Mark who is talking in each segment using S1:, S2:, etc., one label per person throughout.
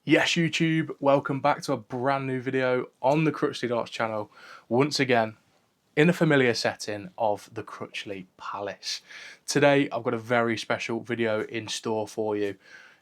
S1: Yes, YouTube, welcome back to a brand new video on the Crutchley Darts channel. Once again, in a familiar setting of the Crutchley Palace. Today, I've got a very special video in store for you.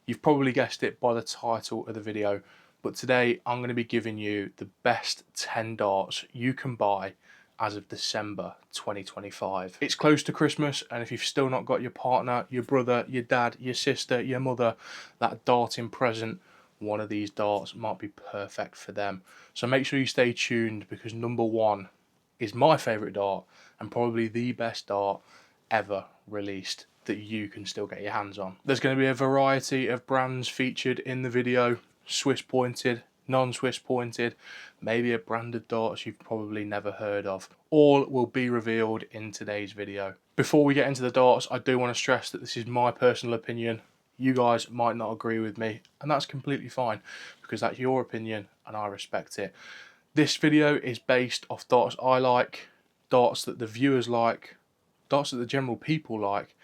S1: You've probably guessed it by the title of the video, but today I'm going to be giving you the best 10 darts you can buy as of December 2025. It's close to Christmas, and if you've still not got your partner, your brother, your dad, your sister, your mother, that darting present, one of these darts might be perfect for them. So make sure you stay tuned, because number one is my favourite dart and probably the best dart ever released that you can still get your hands on. There's going to be a variety of brands featured in the video, Swiss pointed, non-Swiss pointed, maybe a brand of darts you've probably never heard of. All will be revealed in today's video. Before we get into the darts, I do want to stress that this is my personal opinion. You guys might not agree with me, and that's completely fine, because that's your opinion and I respect it. This video is based off darts I like, darts that the viewers like, darts that the general people like,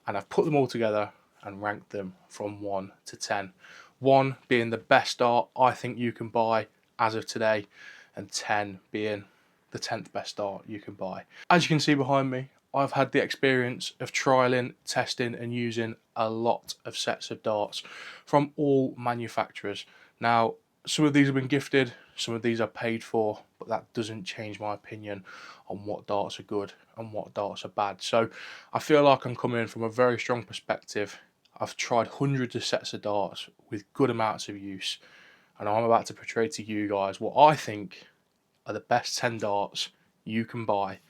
S1: and I've put them all together and ranked them from 1 to 10. 1 being the best dart I think you can buy as of today, and 10 being the 10th best dart you can buy. As you can see behind me, I've had the experience of trialing, testing and using a lot of sets of darts from all manufacturers. Now, some of these have been gifted, some of these are paid for, but that doesn't change my opinion on what darts are good and what darts are bad. So I feel like I'm coming in from a very strong perspective. I've tried hundreds of sets of darts with good amounts of use, and I'm about to portray to you guys what I think are the best 10 darts you can buy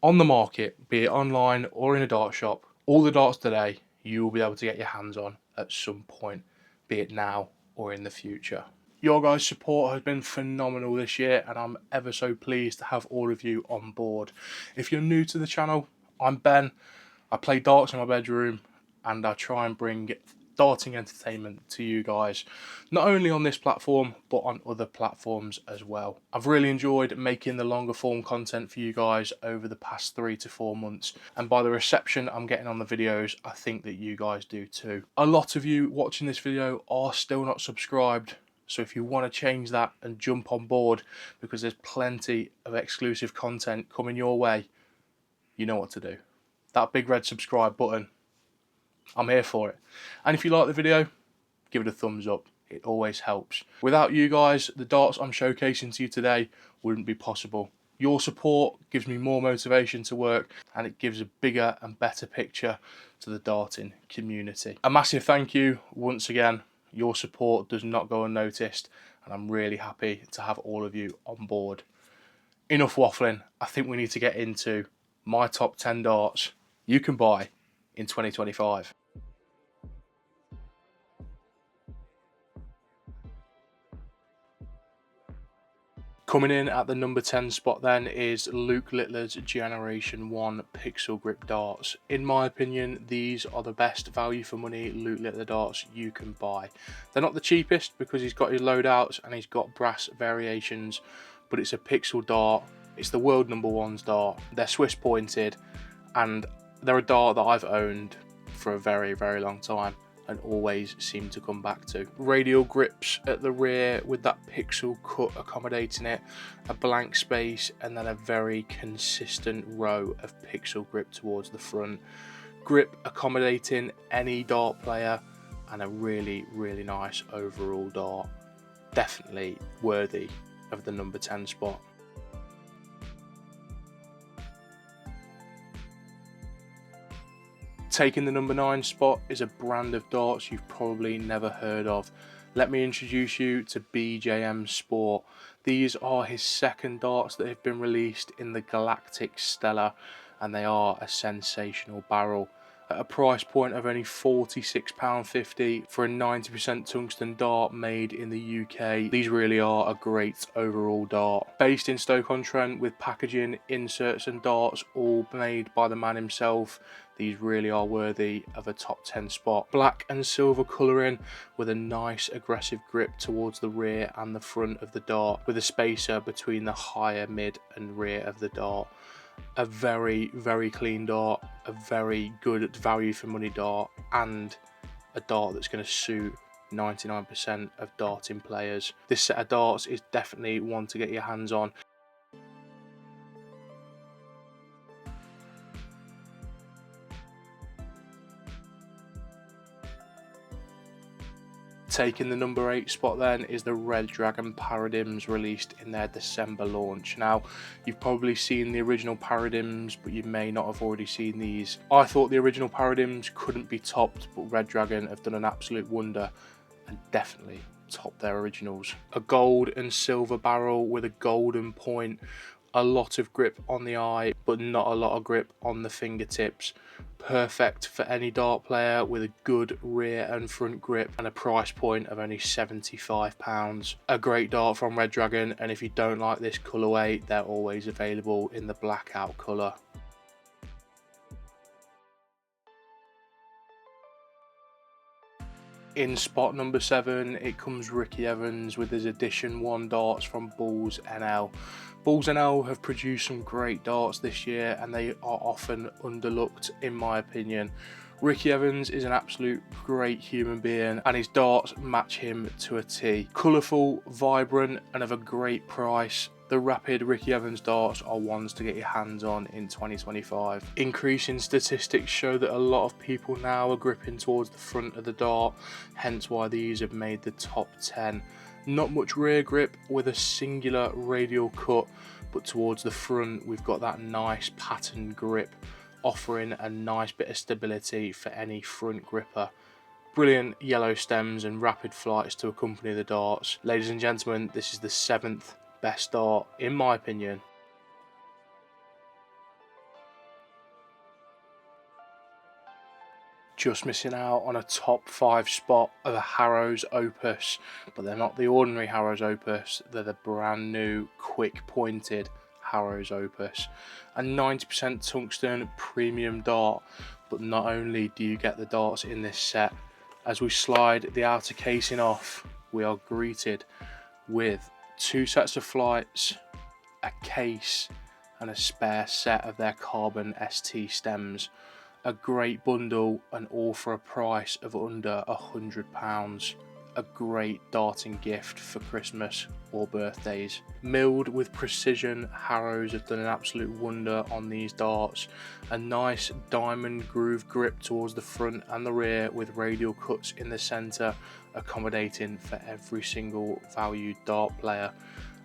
S1: on the market, be it online or in a dart shop. All the darts today you will be able to get your hands on at some point, be it now or in the future. Your guys' support has been phenomenal this year, and I'm ever so pleased to have all of you on board. If you're new to the channel, I'm Ben. I play darts in my bedroom, and I try and bring darting entertainment to you guys, not only on this platform but on other platforms as well. I've really enjoyed making the longer form content for you guys over the past 3 to 4 months, and by the reception I'm getting on the videos, I think that you guys do too. A lot of you watching this video are still not subscribed, so if you want to change that and jump on board, because there's plenty of exclusive content coming your way, you know what to do. That big red subscribe button, I'm here for it. And if you like the video, give it a thumbs up. It always helps. Without you guys, the darts I'm showcasing to you today wouldn't be possible. Your support gives me more motivation to work, and it gives a bigger and better picture to the darting community. A massive thank you once again. Your support does not go unnoticed, and I'm really happy to have all of you on board. Enough waffling. I think we need to get into my top 10 darts you can buy in 2025. Coming in at the number 10 spot then is Luke Littler's Generation 1 Pixel Grip darts. In my opinion, these are the best value for money Luke Littler darts you can buy. They're not the cheapest, because he's got his loadouts and he's got brass variations, but it's a pixel dart. It's the world #1's dart. They're Swiss pointed, and they're a dart that I've owned for a very, very long time and always seem to come back to. Radial grips at the rear with that pixel cut accommodating it, a blank space, and then a very consistent row of pixel grip towards the front. Grip accommodating any dart player, and a really, really nice overall dart. Definitely worthy of the number 10 spot. Taking the number 9 spot is a brand of darts you've probably never heard of. Let me introduce you to BJM Sport. These are his second darts that have been released in the Galactic Stellar, and they are a sensational barrel. At a price point of only £46.50 for a 90% tungsten dart made in the UK, these really are a great overall dart. Based in Stoke-on-Trent, with packaging, inserts and darts all made by the man himself, these really are worthy of a top 10 spot. Black and silver colouring with a nice aggressive grip towards the rear and the front of the dart, with a spacer between the higher, mid and rear of the dart. A very, very clean dart, a very good value for money dart, and a dart that's going to suit 99% of darting players. This set of darts is definitely one to get your hands on. Taking the number 8 spot then is the Red Dragon Paradyms, released in their December launch. Now, you've probably seen the original Paradyms, but you may not have already seen these. I thought the original Paradyms couldn't be topped, but Red Dragon have done an absolute wonder and definitely topped their originals. A gold and silver barrel with a golden point, a lot of grip on the eye, but not a lot of grip on the fingertips. Perfect for any dart player with a good rear and front grip, and a price point of only £75. A great dart from Red Dragon, and if you don't like this colourway, they're always available in the blackout colour. In spot number 7, it comes Ricky Evans with his Edition 1 darts from Bulls NL. Bulls NL have produced some great darts this year, and they are often underlooked in my opinion. Ricky Evans is an absolute great human being, and his darts match him to a T. Colourful, vibrant, and of a great price. The Rapid Ricky Evans darts are ones to get your hands on in 2025. Increasing statistics show that a lot of people now are gripping towards the front of the dart, hence why these have made the top 10. Not much rear grip with a singular radial cut, but towards the front we've got that nice patterned grip, offering a nice bit of stability for any front gripper. Brilliant yellow stems and rapid flights to accompany the darts. Ladies and gentlemen, this is the 7th best dart in my opinion. Just missing out on a top 5 spot of a Harrows opus, but they're not the ordinary Harrows opus, they're the brand new quick pointed Harrows opus. A 90% tungsten premium dart, but not only do you get the darts in this set, as we slide the outer casing off, we are greeted with 2 sets of flights, a case, and a spare set of their carbon ST stems. A great bundle, and all for a price of under £100. A great darting gift for Christmas or birthdays. Milled with precision, Harrows have done an absolute wonder on these darts. A nice diamond groove grip towards the front and the rear, with radial cuts in the centre, accommodating for every single valued dart player.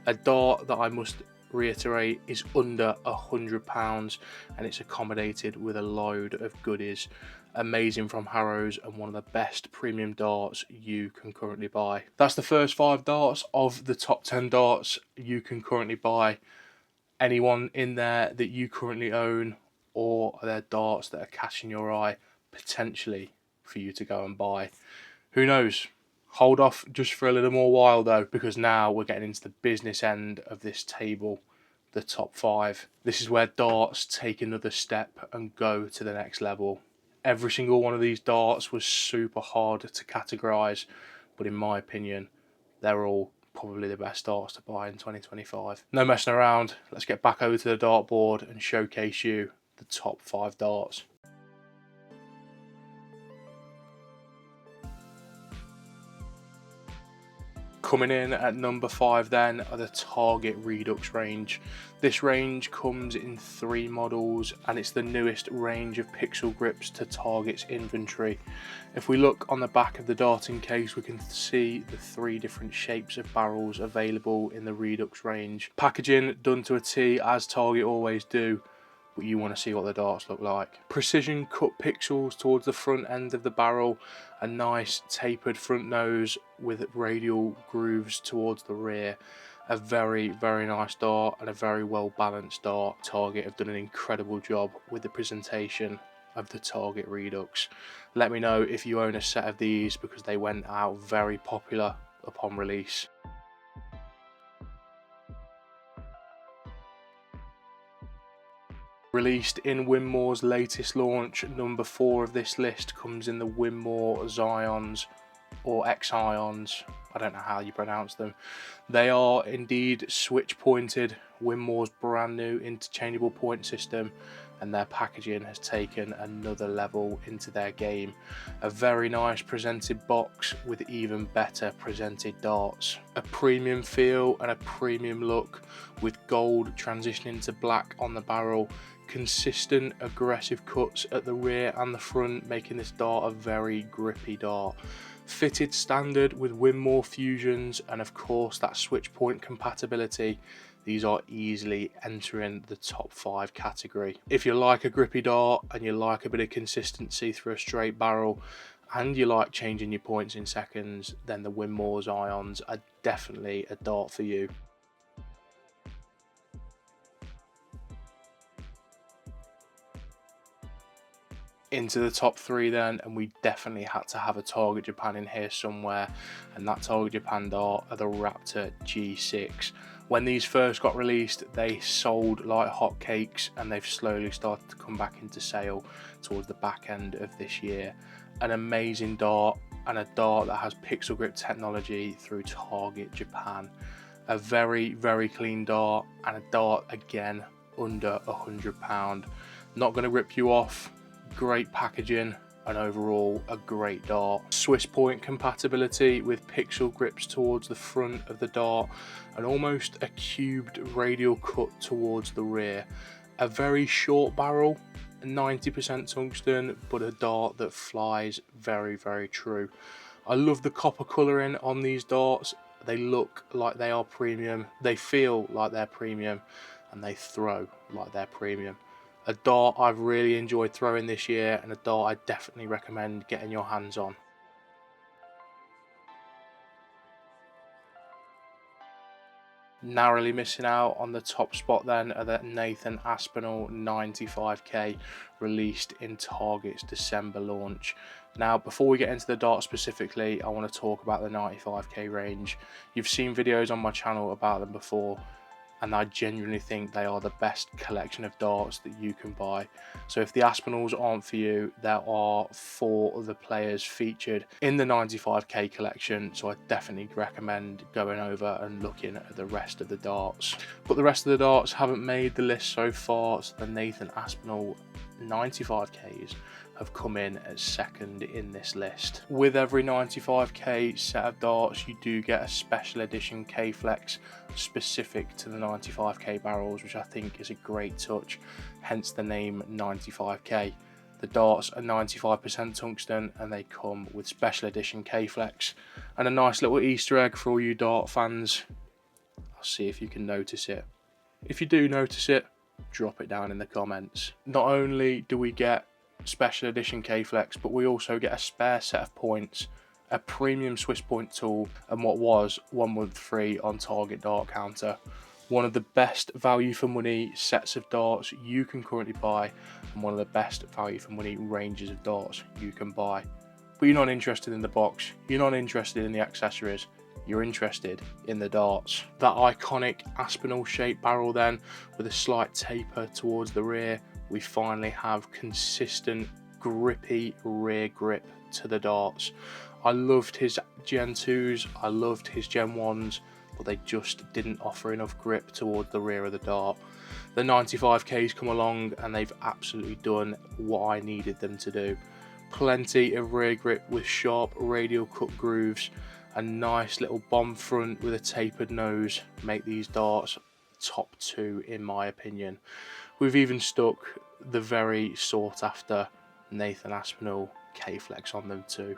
S1: A dart that I must reiterate is under £100, and it's accommodated with a load of goodies. Amazing from Harrows, and one of the best premium darts you can currently buy. That's the first 5 darts of the top 10 darts you can currently buy. Anyone in there that you currently own, or are there darts that are catching your eye potentially for you to go and buy? Who knows? Hold off just for a little more while though, because now we're getting into the business end of this table, the top 5. This is where darts take another step and go to the next level. Every single one of these darts was super hard to categorise, but in my opinion, they're all probably the best darts to buy in 2025. No messing around, let's get back over to the dartboard and showcase you the top 5 darts. Coming in at number 5 then are the Target Redux range. This range comes in 3 models, and it's the newest range of pixel grips to Target's inventory. If we look on the back of the darting case, we can see the 3 different shapes of barrels available in the Redux range. Packaging done to a T, as Target always do, but you want to see what the darts look like. Precision cut pixels towards the front end of the barrel, a nice tapered front nose with radial grooves towards the rear. A very, very nice dart, and a very well balanced dart. Target have done an incredible job with the presentation of the Target Redux. Let me know if you own a set of these, because they went out very popular upon release. Released in Winmau's latest launch, number 4 of this list comes in the Winmau Xions, or Exions, I don't know how you pronounce them. They are indeed switch pointed, Winmau's brand new interchangeable point system, and their packaging has taken another level into their game. A very nice presented box with even better presented darts. A premium feel and a premium look with gold transitioning to black on the barrel. Consistent aggressive cuts at the rear and the front, making this dart a very grippy dart. Fitted standard with Winmau fusions, and of course that switch point compatibility. These are easily entering the top 5 category. If you like a grippy dart and you like a bit of consistency through a straight barrel and you like changing your points in seconds, then the Winmau's ions are definitely a dart for you. Into the top 3 then, and we definitely had to have a Target Japan in here somewhere, and that Target Japan dart are the Raptor G6. When these first got released, they sold like hotcakes, and they've slowly started to come back into sale towards the back end of this year. An amazing dart, and a dart that has pixel grip technology through Target Japan. A very, very clean dart, and a dart again under £100. Not going to rip you off. Great packaging, and overall a great dart. Swiss point compatibility with pixel grips towards the front of the dart, and almost a cubed radial cut towards the rear. A very short barrel, 90% tungsten, but a dart that flies very, very true. I love the copper colouring on these darts. They look like they are premium, they feel like they're premium, and they throw like they're premium. A dart I've really enjoyed throwing this year, and a dart I definitely recommend getting your hands on. Narrowly missing out on the top spot then are the Nathan Aspinall 95k, released in Target's December launch. Now, before we get into the dart specifically, I want to talk about the 95k range. You've seen videos on my channel about them before, and I genuinely think they are the best collection of darts that you can buy. So if the Aspinalls aren't for you, there are 4 other players featured in the 95k collection, so I definitely recommend going over and looking at the rest of the darts. But the rest of the darts haven't made the list so far, so the Nathan Aspinall 95ks have come in as second in this list. With every 95k set of darts, you do get a special edition K-Flex specific to the 95k barrels, which I think is a great touch, hence the name 95k. The darts are 95% tungsten, and they come with special edition K-Flex. And a nice little Easter egg for all you dart fans. I'll see if you can notice it. If you do notice it, drop it down in the comments. Not only do we get special edition K-Flex, but we also get a spare set of points, a premium Swiss point tool, and what was 1 month free on Target Dart Counter. One of the best value for money sets of darts you can currently buy, and one of the best value for money ranges of darts you can buy. But you're not interested in the box, you're not interested in the accessories, you're interested in the darts. That iconic Aspinall shaped barrel then, with a slight taper towards the rear, we finally have consistent grippy rear grip to the darts. I loved his Gen 2s, I loved his Gen 1s, but they just didn't offer enough grip towards the rear of the dart. The 95ks come along and they've absolutely done what I needed them to do. Plenty of rear grip with sharp radial cut grooves, a nice little bomb front with a tapered nose make these darts top 2 in my opinion. We've even stuck the very sought after Nathan Aspinall K-Flex on them too.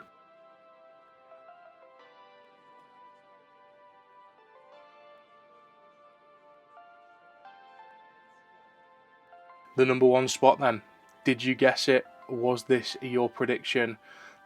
S1: The number 1 spot then, did you guess it? Was this your prediction?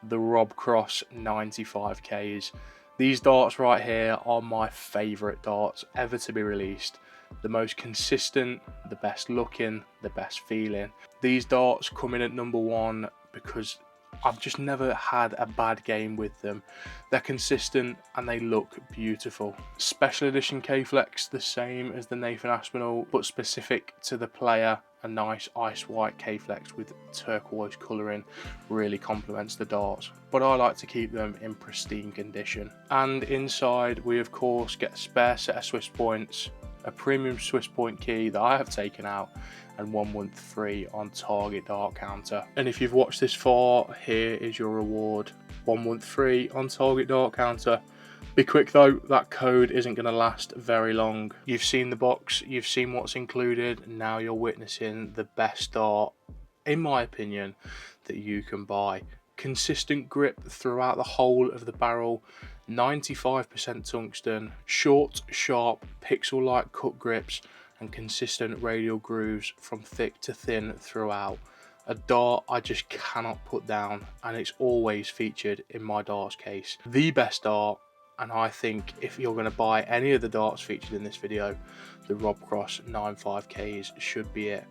S1: The Rob Cross 95ks. These darts right here are my favourite darts ever to be released. The most consistent, the best looking, the best feeling. These darts come in at number 1 because I've just never had a bad game with them. They're consistent and they look beautiful. Special edition K-Flex, the same as the Nathan Aspinall, but specific to the player. A nice ice white K-Flex with turquoise colouring really complements the darts, but I like to keep them in pristine condition. And inside we of course get a spare set of Swiss points, a premium Swiss point key that I have taken out, and 1 month free on Target Dart Counter. And if you've watched this far, here is your reward: 1 month free on Target Dart Counter. Be quick though, that code isn't going to last very long. You've seen the box, you've seen what's included, now you're witnessing the best dart, in my opinion, that you can buy. Consistent grip throughout the whole of the barrel, 95% tungsten, short, sharp, pixel-like cut grips, and consistent radial grooves from thick to thin throughout. A dart I just cannot put down, and it's always featured in my darts case. The best dart, and I think if you're going to buy any of the darts featured in this video, the Rob Cross 95Ks should be it.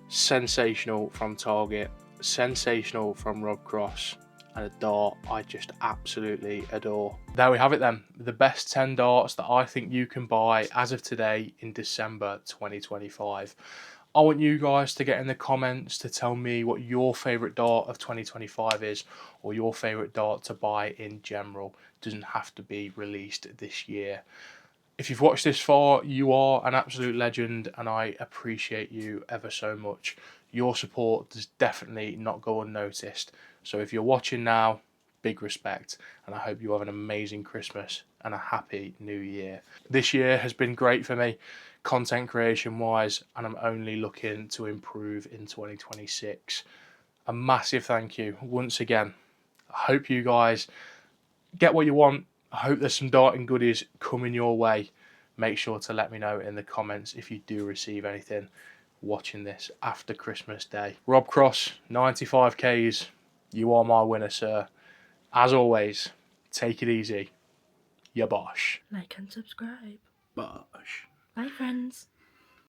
S1: Sensational from Target, sensational from Rob Cross, and a dart I just absolutely adore. There we have it then, the best 10 darts that I think you can buy as of today in December 2025. I want you guys to get in the comments to tell me what your favourite dart of 2025 is, or your favourite dart to buy in general. It doesn't have to be released this year. If you've watched this far, you are an absolute legend, and I appreciate you ever so much. Your support does definitely not go unnoticed. So if you're watching now, big respect, and I hope you have an amazing Christmas and a happy new year. This year has been great for me, content creation wise, and I'm only looking to improve in 2026. A massive thank you once again. I hope you guys get what you want. I hope there's some darting goodies coming your way. Make sure to let me know in the comments if you do receive anything watching this after Christmas Day. Rob Cross, 95Ks, you are my winner, sir. As always, take it easy. Ya BOSH.
S2: Like and subscribe.
S1: BOSH.
S2: Bye, friends.